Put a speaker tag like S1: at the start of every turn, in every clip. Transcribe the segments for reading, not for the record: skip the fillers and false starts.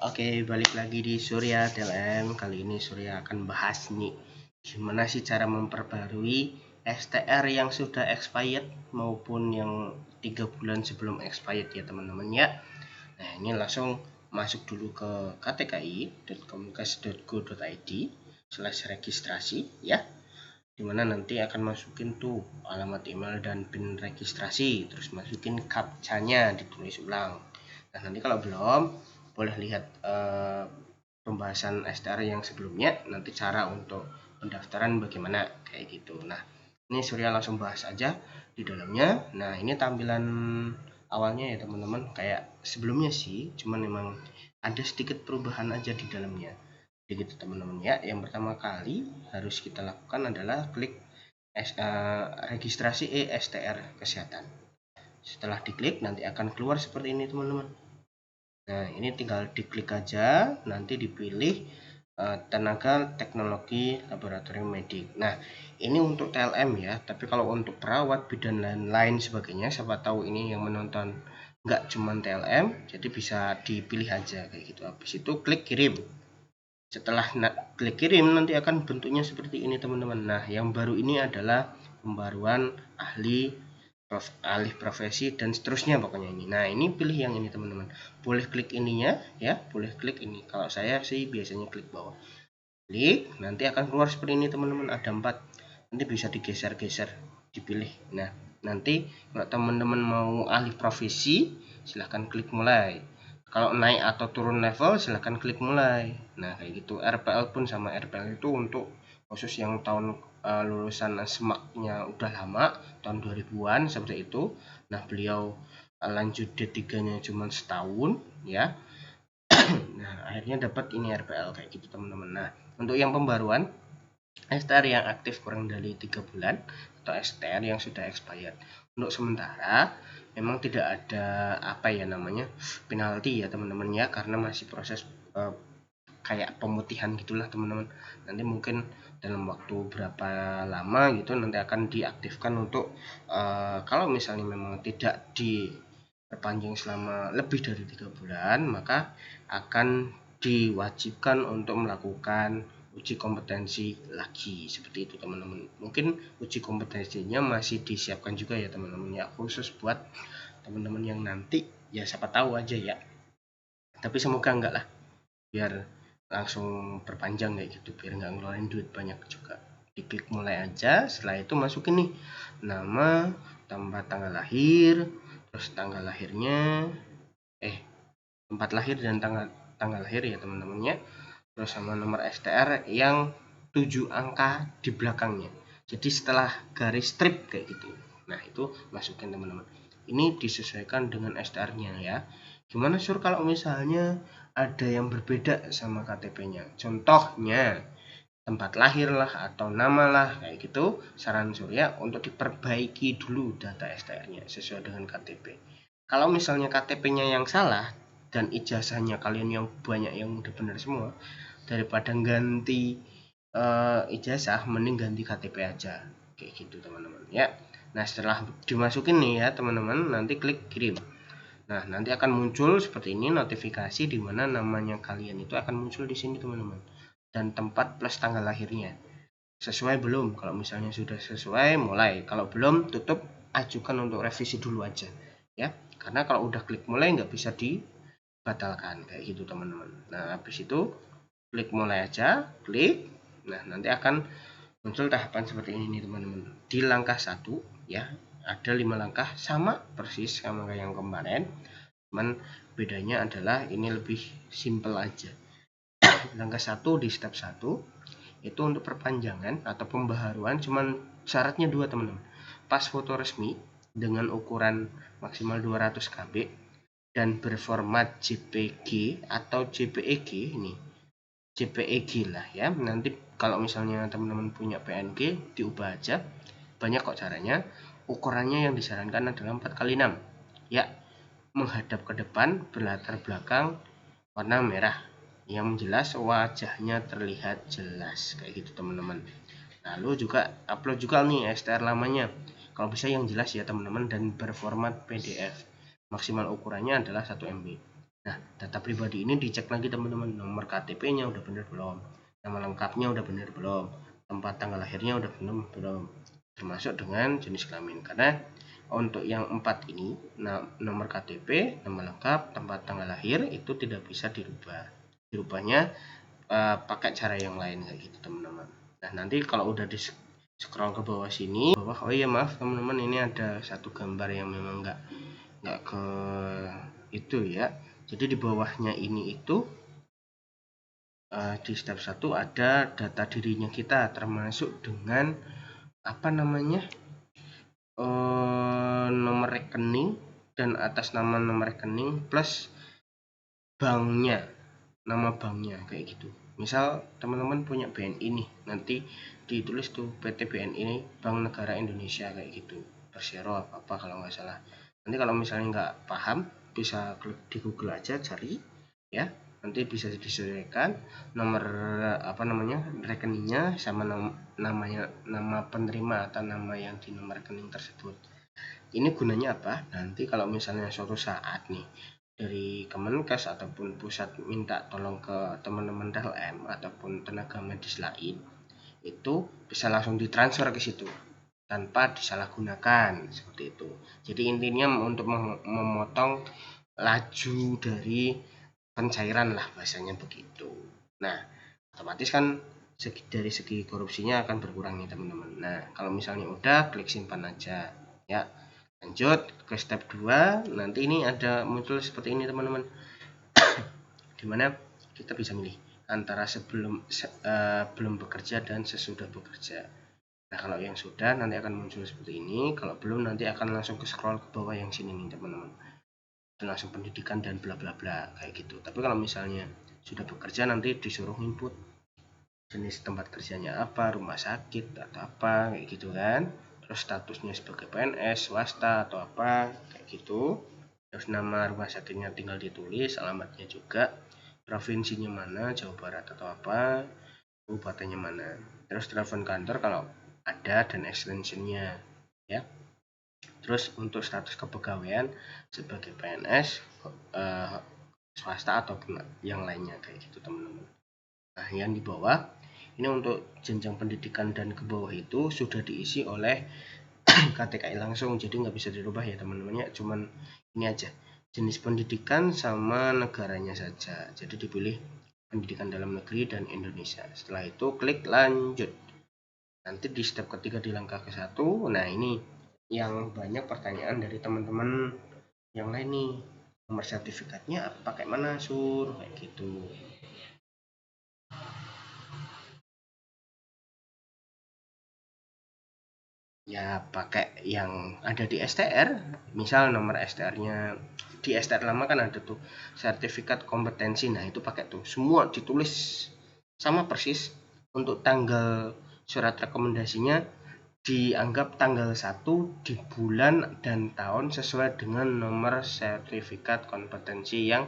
S1: Oke, balik lagi di Surya TLM. Kali ini Surya akan bahas nih gimana sih cara memperbarui STR yang sudah expired maupun yang 3 bulan sebelum expired ya teman-teman ya. Nah, ini langsung masuk dulu ke ktki.comcast.go.id/registrasi ya. Dimana nanti akan masukin tuh alamat email dan PIN registrasi, terus masukin captcha-nya, ditulis ulang. Nah, nanti kalau belum, boleh lihat pembahasan STR yang sebelumnya, nanti cara untuk pendaftaran bagaimana kayak gitu. Nah, ini Surya langsung bahas aja di dalamnya. Nah, ini tampilan awalnya ya teman-teman, kayak sebelumnya sih, cuman memang ada sedikit perubahan aja di dalamnya. Begitu teman-teman ya. Yang pertama kali harus kita lakukan adalah klik registrasi STR kesehatan. Setelah diklik nanti akan keluar seperti ini teman-teman. Nah, ini tinggal diklik aja, nanti dipilih tenaga teknologi laboratorium medik. Nah, ini untuk TLM ya, tapi kalau untuk perawat, bidan dan lain sebagainya, siapa tahu ini yang menonton nggak cuma TLM, jadi bisa dipilih aja kayak gitu. Habis itu klik kirim. Setelah klik kirim nanti akan bentuknya seperti ini teman-teman. Nah, yang baru ini adalah pembaruan alih profesi dan seterusnya pokoknya ini. Nah, ini pilih yang ini teman-teman. Boleh klik ininya ya, boleh klik ini. Kalau saya sih biasanya klik bawah. Klik, nanti akan keluar seperti ini teman-teman. Ada 4. Nanti bisa digeser-geser, dipilih. Nah, nanti kalau teman-teman mau alih profesi, silahkan klik mulai. Kalau naik atau turun level, silahkan klik mulai. Nah, kayak gitu. RPL pun sama. RPL itu untuk khusus yang tahun lulusan SMAK-nya udah lama, tahun 2000-an seperti itu. Nah, beliau lanjut D3-nya cuma setahun ya. Nah, akhirnya dapat ini RPL kayak gitu teman-teman. Nah, untuk yang pembaruan STR yang aktif kurang dari 3 bulan atau STR yang sudah expired, untuk sementara memang tidak ada penalti ya teman-teman ya, karena masih proses kayak pemutihan gitulah teman-teman. Nanti mungkin dalam waktu berapa lama gitu nanti akan diaktifkan untuk kalau misalnya memang tidak diperpanjang selama lebih dari 3 bulan, maka akan diwajibkan untuk melakukan uji kompetensi lagi seperti itu teman-teman. Mungkin uji kompetensinya masih disiapkan juga ya teman-teman ya, khusus buat teman-teman yang nanti ya, siapa tahu aja ya, tapi semoga enggak lah, biar langsung perpanjang kayak gitu, biar nggak ngeluarin duit banyak juga. Diklik mulai aja. Setelah itu masukin nih nama, tambah tanggal lahir, terus tanggal lahirnya tempat lahir dan tanggal lahir ya teman-teman ya, terus sama nomor STR yang 7 angka di belakangnya, jadi setelah garis strip kayak gitu. Nah, itu masukin teman-teman. Ini disesuaikan dengan STR-nya ya. Gimana Sur kalau misalnya ada yang berbeda sama KTP-nya, contohnya tempat lahir lah atau nama lah kayak gitu, saran Surya untuk diperbaiki dulu data STR-nya sesuai dengan KTP. Kalau misalnya KTP-nya yang salah dan ijazahnya kalian yang banyak yang udah benar semua, daripada ganti ijazah, mending ganti KTP aja kayak gitu teman-teman ya. Nah, setelah dimasukin nih ya teman-teman, nanti klik kirim. Nah, nanti akan muncul seperti ini notifikasi di mana namanya kalian itu akan muncul di sini teman-teman, dan tempat plus tanggal lahirnya. Sesuai belum? Kalau misalnya sudah sesuai, mulai. Kalau belum, tutup, ajukan untuk revisi dulu aja ya, karena kalau udah klik mulai nggak bisa dibatalkan kayak gitu teman-teman. Nah, habis itu klik mulai aja, klik. Nah, nanti akan muncul tahapan seperti ini nih teman-teman. Di langkah 1 ya, ada 5 langkah sama persis sama kayak yang kemarin, cuman bedanya adalah ini lebih simple aja. Langkah 1 di step 1 itu untuk perpanjangan atau pembaharuan, cuman syaratnya 2 teman-teman. Pas foto resmi dengan ukuran maksimal 200 KB dan berformat JPG atau JPEG. Ini JPEG lah ya. Nanti kalau misalnya teman-teman punya PNG, diubah aja, banyak kok caranya. Ukurannya yang disarankan adalah 4x6 ya, menghadap ke depan, berlatar belakang warna merah, yang jelas wajahnya terlihat jelas kayak gitu teman-teman. Lalu juga upload juga nih STR lamanya, kalau bisa yang jelas ya teman-teman, dan berformat PDF. Maksimal ukurannya adalah 1 MB. Nah, data pribadi ini dicek lagi teman-teman, nomor KTP-nya udah bener belum, nama lengkapnya udah bener belum, tempat tanggal lahirnya udah bener belum, termasuk dengan jenis kelamin. Karena untuk yang 4 ini, nomor KTP, nama lengkap, tempat tanggal lahir itu tidak bisa dirubahnya pakai cara yang lain kayak gitu teman-teman. Nah, nanti kalau udah di scroll ke bawah sini, oh iya maaf teman-teman, ini ada satu gambar yang memang nggak ke itu ya. Jadi di bawahnya ini itu di step 1 ada data dirinya kita, termasuk dengan apa namanya, nomor rekening dan atas nama nomor rekening plus banknya, nama banknya kayak gitu. Misal teman-teman punya BNI nih, nanti ditulis tuh PT BNI Bank Negara Indonesia kayak gitu, Persero apa kalau nggak salah. Nanti kalau misalnya nggak paham, bisa klik di Google aja, cari ya, nanti bisa disesuaikan nomor apa namanya rekeningnya sama namanya, nama penerima atau nama yang di nomor rekening tersebut. Ini gunanya apa? Nanti kalau misalnya suatu saat nih dari Kemenkes ataupun pusat minta tolong ke teman-teman PLN ataupun tenaga medis lain, itu bisa langsung ditransfer ke situ tanpa disalahgunakan seperti itu. Jadi intinya untuk memotong laju dari pencairan lah, bahasanya begitu. Nah, otomatis kan dari segi korupsinya akan berkurang nih teman-teman. Nah, kalau misalnya udah, klik simpan aja ya. Lanjut ke step 2, nanti ini ada muncul seperti ini teman-teman, dimana kita bisa milih antara belum bekerja dan sesudah bekerja. Nah, kalau yang sudah nanti akan muncul seperti ini, kalau belum nanti akan langsung ke scroll ke bawah yang sini nih teman-teman, langsung pendidikan dan bla bla bla kayak gitu. Tapi kalau misalnya sudah bekerja nanti disuruh input jenis tempat kerjanya apa, rumah sakit atau apa kayak gitu kan, terus statusnya sebagai PNS swasta atau apa kayak gitu, terus nama rumah sakitnya tinggal ditulis, alamatnya juga, provinsinya mana, Jawa Barat atau apa, kabupatennya mana, terus telepon kantor kalau ada dan extensionnya ya. Terus untuk status kepegawaian sebagai PNS swasta ataupun yang lainnya kayak gitu teman-teman. Nah, yang di bawah ini untuk jenjang pendidikan dan ke bawah itu sudah diisi oleh KTKI langsung, jadi nggak bisa dirubah ya teman-teman ya, cuman ini aja jenis pendidikan sama negaranya saja. Jadi dipilih pendidikan dalam negeri dan Indonesia. Setelah itu klik lanjut. Nanti di step ketiga di langkah ke-1, nah ini yang banyak pertanyaan dari teman-teman yang lain nih, nomor sertifikatnya pakai mana sur kayak gitu. Ya pakai yang ada di STR, misal nomor STR-nya di STR lama kan ada tuh sertifikat kompetensi, nah itu pakai tuh semua ditulis sama persis. Untuk tanggal surat rekomendasinya dianggap tanggal 1 di bulan dan tahun sesuai dengan nomor sertifikat kompetensi yang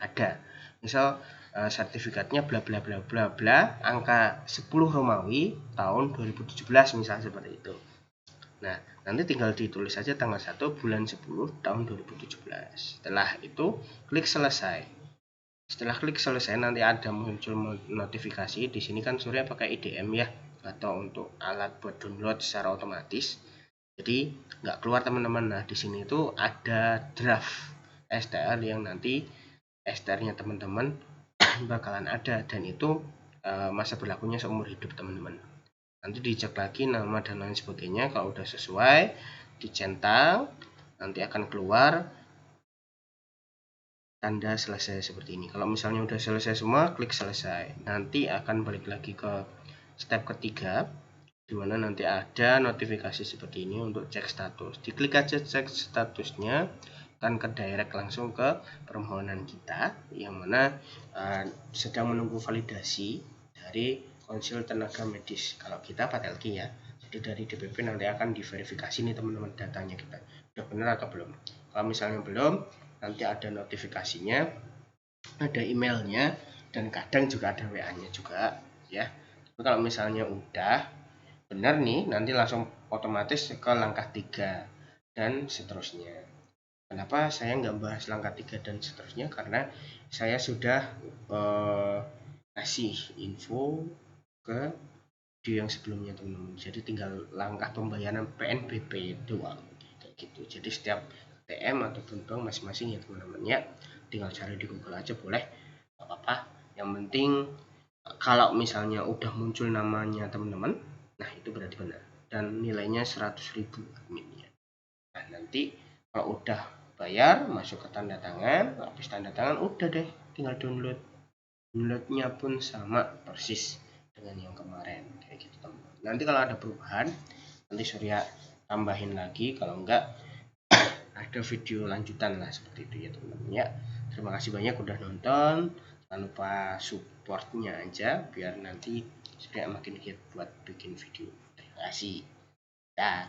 S1: ada. Misal sertifikatnya bla bla bla bla bla angka 10 Romawi tahun 2017 misalnya seperti itu. Nah, nanti tinggal ditulis saja tanggal 1 bulan 10 tahun 2017. Setelah itu klik selesai. Setelah klik selesai nanti ada muncul notifikasi. Di sini kan Surya pakai IDM ya, atau untuk alat buat download secara otomatis. Jadi nggak keluar teman-teman. Nah, di sini itu ada draft STR yang nanti STR-nya teman-teman bakalan ada, dan itu masa berlakunya seumur hidup teman-teman. Nanti dicek lagi nama dan lain sebagainya, kalau udah sesuai dicentang nanti akan keluar tanda selesai seperti ini. Kalau misalnya udah selesai semua, klik selesai. Nanti akan balik lagi ke step ketiga, dimana nanti ada notifikasi seperti ini untuk cek status. Diklik aja cek statusnya, akan ke direct langsung ke permohonan kita yang mana sedang menunggu validasi dari konsil tenaga medis. Kalau kita 4LG ya, jadi dari DPP nanti akan diverifikasi nih teman-teman datanya kita udah benar atau belum. Kalau misalnya belum, nanti ada notifikasinya, ada emailnya, dan kadang juga ada WA-nya juga ya. Tapi kalau misalnya udah benar nih, nanti langsung otomatis ke langkah 3 dan seterusnya. Kenapa saya nggak bahas langkah 3 dan seterusnya? Karena saya sudah kasih info ke video yang sebelumnya teman-teman. Jadi tinggal langkah pembayaran PNBP doang kayak gitu. Jadi setiap ATM ataupun bank masing-masing ya teman-teman ya, tinggal cari di Google aja boleh, nggak apa-apa. Yang penting kalau misalnya udah muncul namanya teman-teman, nah itu berarti benar dan nilainya 100.000 adminnya. Nah nanti kalau udah bayar, masuk ke tanda tangan, habis tanda tangan udah deh, tinggal download. Downloadnya pun sama persis dengan yang kemarin kayak gitu teman. Nanti kalau ada perubahan, nanti Surya tambahin lagi, kalau enggak ada video lanjutan lah seperti itu ya teman-teman ya. Terima kasih banyak udah nonton, jangan lupa supportnya aja biar nanti Surya makin giat buat bikin video. Terima kasih. Dah.